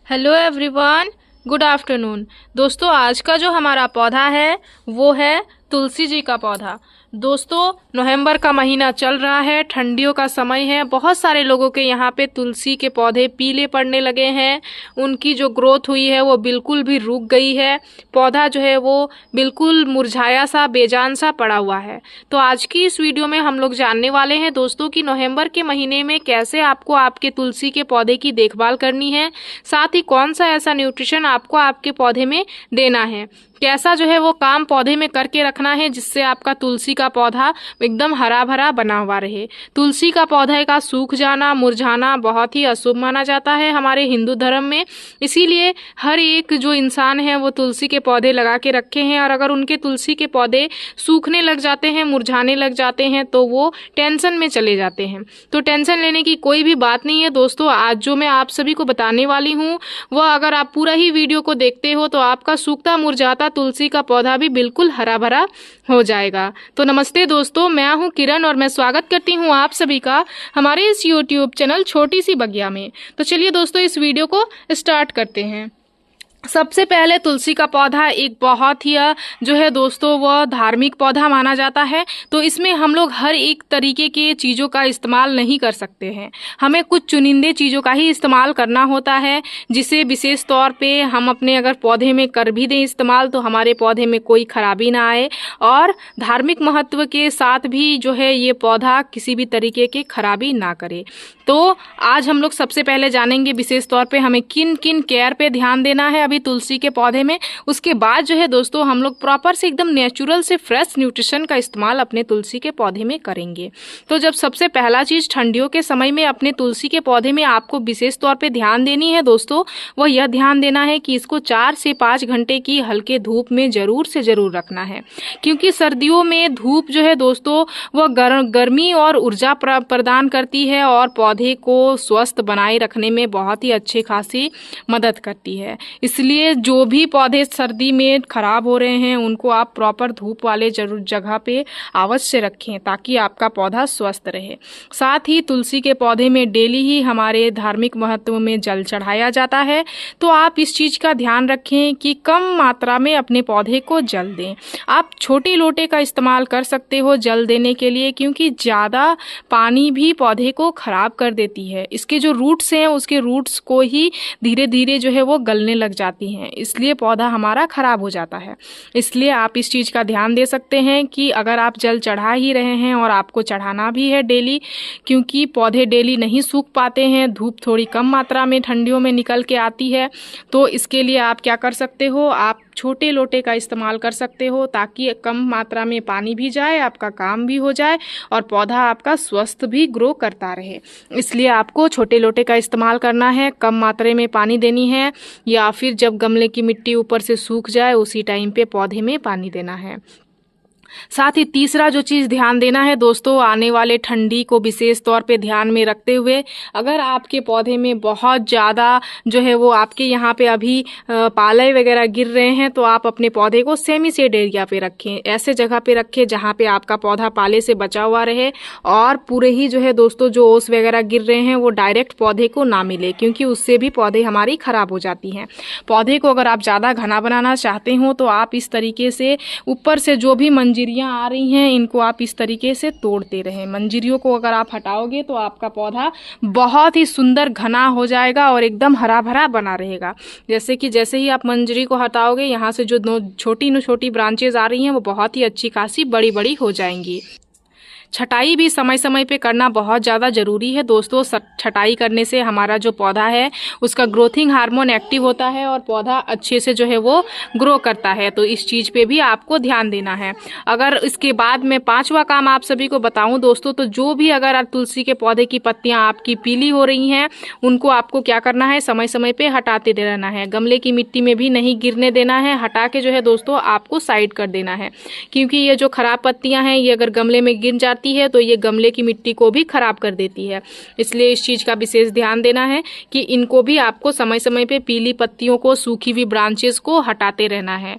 Hello everyone, good afternoon. दोस्तों, आज का जो हमारा पौधा है वो है तुलसी जी का पौधा। दोस्तों, नवंबर का महीना चल रहा है, ठंडियों का समय है। बहुत सारे लोगों के यहाँ पे तुलसी के पौधे पीले पड़ने लगे हैं। उनकी जो ग्रोथ हुई है वो बिल्कुल भी रुक गई है। पौधा जो है वो बिल्कुल मुरझाया सा, बेजान सा पड़ा हुआ है। तो आज की इस वीडियो में हम लोग जानने वाले हैं दोस्तों कि नवंबर के महीने में कैसे आपको आपके तुलसी के पौधे की देखभाल करनी है, साथ ही कौन सा ऐसा न्यूट्रिशन आपको आपके पौधे में देना है, कैसा जो है वो काम पौधे में करके रखना है जिससे आपका तुलसी का पौधा एकदम हरा भरा बना हुआ रहे। तुलसी का पौधे का सूख जाना, मुरझाना बहुत ही अशुभ माना जाता है हमारे हिंदू धर्म में। इसीलिए हर एक जो इंसान है वो तुलसी के पौधे लगा के रखे हैं, और अगर उनके तुलसी के पौधे सूखने लग जाते हैं, मुरझाने लग जाते हैं तो वो टेंशन में चले जाते हैं। तो टेंशन लेने की कोई भी बात नहीं है दोस्तों। आज जो मैं आप सभी को बताने वाली हूँ वह अगर आप पूरा ही वीडियो को देखते हो तो आपका सूखता मुरझाता तुलसी का पौधा भी बिल्कुल हरा भरा हो जाएगा। तो नमस्ते दोस्तों, मैं हूं किरण और मैं स्वागत करती हूं आप सभी का हमारे इस यूट्यूब चैनल छोटी सी बगिया में। तो चलिए दोस्तों, इस वीडियो को स्टार्ट करते हैं। सबसे पहले तुलसी का पौधा एक बहुत ही जो है दोस्तों वह धार्मिक पौधा माना जाता है। तो इसमें हम लोग हर एक तरीके के चीज़ों का इस्तेमाल नहीं कर सकते हैं। हमें कुछ चुनिंदे चीज़ों का ही इस्तेमाल करना होता है, जिसे विशेष तौर पे हम अपने अगर पौधे में कर भी दें इस्तेमाल तो हमारे पौधे में कोई खराबी ना आए, और धार्मिक महत्व के साथ भी जो है ये पौधा किसी भी तरीके की खराबी ना करे। तो आज हम लोग सबसे पहले जानेंगे विशेष तौर पे हमें किन किन केयर पे ध्यान देना है अभी तुलसी के पौधे में। उसके बाद जो है दोस्तों हम लोग प्रॉपर से एकदम नेचुरल से फ्रेश न्यूट्रिशन का इस्तेमाल अपने तुलसी के पौधे में करेंगे। तो जब सबसे पहला चीज़ ठंडियों के समय में अपने तुलसी के पौधे में आपको विशेष तौर पर ध्यान देनी है दोस्तों, वह यह ध्यान देना है कि इसको 4 से 5 घंटे की हल्के धूप में ज़रूर से ज़रूर रखना है। क्योंकि सर्दियों में धूप जो है दोस्तों वह गर्मी और ऊर्जा प्रदान करती है और पौधे को स्वस्थ बनाए रखने में बहुत ही अच्छी खासी मदद करती है। इसलिए जो भी पौधे सर्दी में खराब हो रहे हैं उनको आप प्रॉपर धूप वाले जरूर जगह पे अवश्य रखें ताकि आपका पौधा स्वस्थ रहे। साथ ही तुलसी के पौधे में डेली ही हमारे धार्मिक महत्व में जल चढ़ाया जाता है। तो आप इस चीज़ का ध्यान रखें कि कम मात्रा में अपने पौधे को जल दें। आप छोटे लोटे का इस्तेमाल कर सकते हो जल देने के लिए, क्योंकि ज़्यादा पानी भी पौधे को खराब कर देती है। इसके जो रूट्स हैं उसके रूट्स को ही धीरे धीरे जो है वो गलने लग जाती हैं, इसलिए पौधा हमारा खराब हो जाता है। इसलिए आप इस चीज़ का ध्यान दे सकते हैं कि अगर आप जल चढ़ा ही रहे हैं और आपको चढ़ाना भी है डेली, क्योंकि पौधे डेली नहीं सूख पाते हैं, धूप थोड़ी कम मात्रा में ठंडियों में निकल के आती है। तो इसके लिए आप क्या कर सकते हो, आप छोटे लोटे का इस्तेमाल कर सकते हो ताकि कम मात्रा में पानी भी जाए, आपका काम भी हो जाए और पौधा आपका स्वस्थ भी ग्रो करता रहे। इसलिए आपको छोटे लोटे का इस्तेमाल करना है, कम मात्रा में पानी देनी है, या फिर जब गमले की मिट्टी ऊपर से सूख जाए उसी टाइम पे पौधे में पानी देना है। साथ ही तीसरा जो चीज़ ध्यान देना है दोस्तों, आने वाले ठंडी को विशेष तौर पे ध्यान में रखते हुए अगर आपके पौधे में बहुत ज़्यादा जो है वो आपके यहाँ पे अभी पाले वगैरह गिर रहे हैं तो आप अपने पौधे को सेमी शेड एरिया पे रखें। ऐसे जगह पे रखें जहाँ पे आपका पौधा पाले से बचा हुआ रहे और पूरे ही जो है दोस्तों जो ओस वगैरह गिर रहे हैं वो डायरेक्ट पौधे को ना मिले, क्योंकि उससे भी पौधे हमारी ख़राब हो जाती हैं। पौधे को अगर आप ज़्यादा घना बनाना चाहते हो तो आप इस तरीके से ऊपर से जो भी मंजिरियाँ आ रही हैं इनको आप इस तरीके से तोड़ते रहें। मंजिरियों को अगर आप हटाओगे तो आपका पौधा बहुत ही सुंदर घना हो जाएगा और एकदम हरा भरा बना रहेगा। जैसे ही आप मंजरी को हटाओगे यहाँ से जो छोटी छोटी ब्रांचेज आ रही हैं वो बहुत ही अच्छी खासी बड़ी बड़ी हो जाएंगी। छटाई भी समय समय पे करना बहुत ज़्यादा ज़रूरी है दोस्तों। छटाई करने से हमारा जो पौधा है उसका ग्रोथिंग हार्मोन एक्टिव होता है और पौधा अच्छे से जो है वो ग्रो करता है। तो इस चीज़ पे भी आपको ध्यान देना है। अगर इसके बाद में 5वां काम आप सभी को बताऊं दोस्तों, तो जो भी अगर आप तुलसी के पौधे की पत्तियां आपकी पीली हो रही हैं उनको आपको क्या करना है, समय समय पे हटाते रहना है। गमले की मिट्टी में भी नहीं गिरने देना है, हटा के जो है दोस्तों आपको साइड कर देना है, क्योंकि ये जो खराब पत्तियां हैं ये अगर गमले में गिर जाती है तो ये गमले की मिट्टी को भी खराब कर देती है। इसलिए इस चीज का विशेष ध्यान देना है कि इनको भी आपको समय समय पे पीली पत्तियों को, सूखी हुई ब्रांचेस को हटाते रहना है।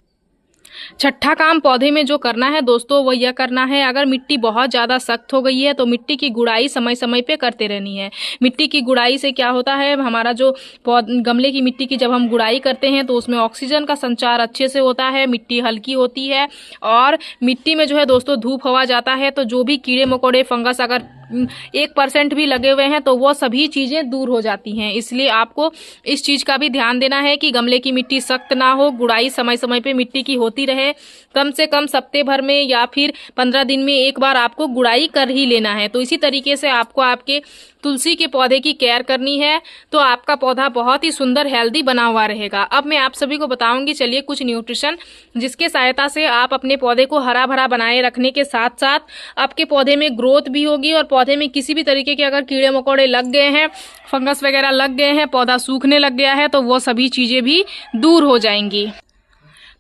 छठा काम पौधे में जो करना है दोस्तों वो यह करना है, अगर मिट्टी बहुत ज़्यादा सख्त हो गई है तो मिट्टी की गुड़ाई समय समय पे करते रहनी है। मिट्टी की गुड़ाई से क्या होता है, हमारा जो गमले की मिट्टी की जब हम गुड़ाई करते हैं तो उसमें ऑक्सीजन का संचार अच्छे से होता है, मिट्टी हल्की होती है और मिट्टी में जो है दोस्तों धूप हवा जाता है तो जो भी कीड़े मकोड़े फंगस अगर 1% भी लगे हुए हैं तो वो सभी चीज़ें दूर हो जाती हैं। इसलिए आपको इस चीज़ का भी ध्यान देना है कि गमले की मिट्टी सख्त ना हो, गुड़ाई समय समय पे मिट्टी की होती रहे। कम से कम हफ्ते भर में या फिर 15 दिन में एक बार आपको गुड़ाई कर ही लेना है। तो इसी तरीके से आपको आपके तुलसी के पौधे की केयर करनी है तो आपका पौधा बहुत ही सुंदर हेल्दी बना हुआ रहेगा। अब मैं आप सभी को बताऊंगी चलिए कुछ न्यूट्रिशन जिसके सहायता से आप अपने पौधे को हरा भरा बनाए रखने के साथ साथ आपके पौधे में ग्रोथ भी होगी और पौधे में किसी भी तरीके के अगर कीड़े मकोड़े लग गए हैं, फंगस वगैरह लग गए हैं, पौधा सूखने लग गया है तो वो सभी चीज़ें भी दूर हो जाएंगी।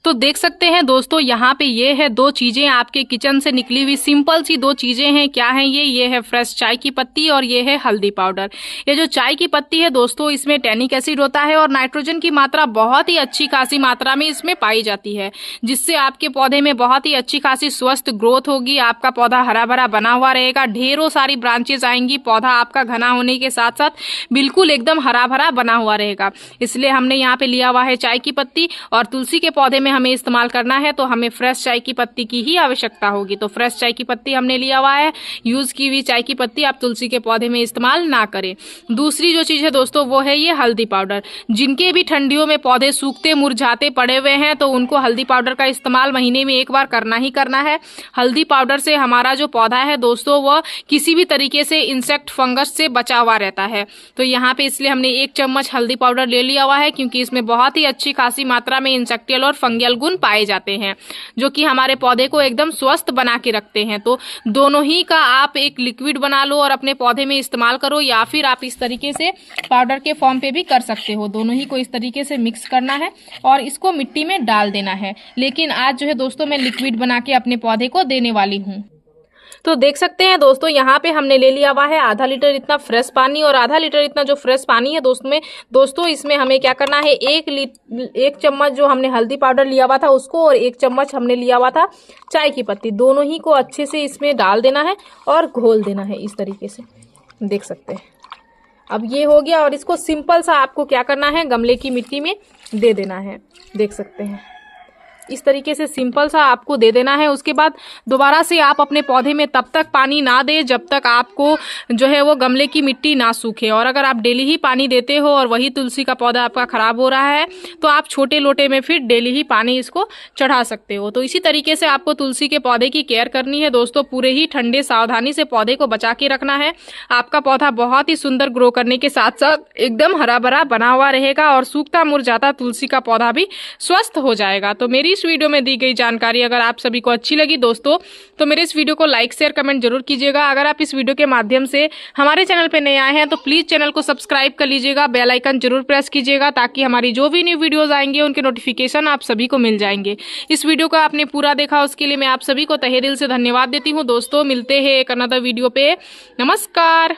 तो देख सकते हैं दोस्तों यहाँ पे ये है 2 चीज़ें आपके किचन से निकली हुई, सिंपल सी 2 चीज़ें हैं। क्या हैं ये है फ्रेश चाय की पत्ती और ये है हल्दी पाउडर। ये जो चाय की पत्ती है दोस्तों इसमें टैनिक एसिड होता है और नाइट्रोजन की मात्रा बहुत ही अच्छी खासी मात्रा में इसमें पाई जाती है, जिससे आपके पौधे में बहुत ही अच्छी खासी स्वस्थ ग्रोथ होगी। आपका पौधा हरा भरा बना हुआ रहेगा, ढेरों सारी ब्रांचेज आएंगी, पौधा आपका घना होने के साथ साथ बिल्कुल एकदम हरा भरा बना हुआ रहेगा। इसलिए हमने यहाँ पे लिया हुआ है चाय की पत्ती और तुलसी के पौधे में हमें इस्तेमाल करना है तो हमें फ्रेश चाय की पत्ती की ही आवश्यकता होगी। तो फ्रेश चाय की पत्ती हमने लिया हुआ है, यूज की हुई चाय की पत्ती आप तुलसी के पौधे में इस्तेमाल ना करें। दूसरी जो चीज़ है दोस्तों वो है ये हल्दी पाउडर। जिनके भी ठंडियों में पौधे सूखते मुरझाते पड़े हुए हैं तो उनको हल्दी पाउडर का इस्तेमाल महीने में एक बार करना ही करना है। हल्दी पाउडर से हमारा जो पौधा है दोस्तों वह किसी भी तरीके से इंसेक्ट फंगस से बचा हुआ रहता है। तो यहाँ पे इसलिए हमने 1 चम्मच हल्दी पाउडर ले लिया हुआ है क्योंकि इसमें बहुत ही अच्छी खासी मात्रा में इंसेक्टियल और फंगियल गुण पाए जाते हैं जो कि हमारे पौधे को एकदम स्वस्थ बना के रखते हैं। तो दोनों ही का आप एक लिक्विड बना लो और अपने पौधे में इस्तेमाल करो या फिर आप इस तरीके से पाउडर के फॉर्म पे भी कर सकते हो। दोनों ही को इस तरीके से मिक्स करना है और इसको मिट्टी में डाल देना है। लेकिन आज जो है दोस्तों मैं लिक्विड बना के अपने पौधे को देने वाली हूँ। तो देख सकते हैं दोस्तों यहाँ पे हमने ले लिया हुआ है आधा लीटर इतना फ्रेश पानी और आधा लीटर इतना जो फ्रेश पानी है दोस्तों इसमें हमें क्या करना है 1 चम्मच जो हमने हल्दी पाउडर लिया हुआ था उसको और 1 चम्मच हमने लिया हुआ था चाय की पत्ती, दोनों ही को अच्छे से इसमें डाल देना है और घोल देना है इस तरीके से। देख सकते हैं अब ये हो गया और इसको सिंपल सा आपको क्या करना है गमले की मिट्टी में दे देना है। देख सकते हैं इस तरीके से सिंपल सा आपको दे देना है। उसके बाद दोबारा से आप अपने पौधे में तब तक पानी ना दें जब तक आपको जो है वो गमले की मिट्टी ना सूखे। और अगर आप डेली ही पानी देते हो और वही तुलसी का पौधा आपका खराब हो रहा है तो आप छोटे लोटे में फिर डेली ही पानी इसको चढ़ा सकते हो। तो इसी तरीके से आपको तुलसी के पौधे की केयर करनी है दोस्तों। पूरे ही ठंडे सावधानी से पौधे को बचा के रखना है। आपका पौधा बहुत ही सुंदर ग्रो करने के साथ साथ एकदम हरा भरा बना हुआ रहेगा और सूखता मुरझाता तुलसी का पौधा भी स्वस्थ हो जाएगा। तो मेरी इस वीडियो में दी गई जानकारी अगर आप सभी को अच्छी लगी दोस्तों तो मेरे इस वीडियो को लाइक शेयर कमेंट जरूर कीजिएगा। अगर आप इस वीडियो के माध्यम से हमारे चैनल पे नए आए हैं तो प्लीज चैनल को सब्सक्राइब कर लीजिएगा, बेल आइकन जरूर प्रेस कीजिएगा ताकि हमारी जो भी न्यू वीडियोस आएंगे उनके नोटिफिकेशन आप सभी को मिल जाएंगे। इस वीडियो को आपने पूरा देखा उसके लिए मैं आप सभी को तहे दिल से धन्यवाद देती हूँ दोस्तों। मिलते हैं एक अनदर वीडियो पे। नमस्कार।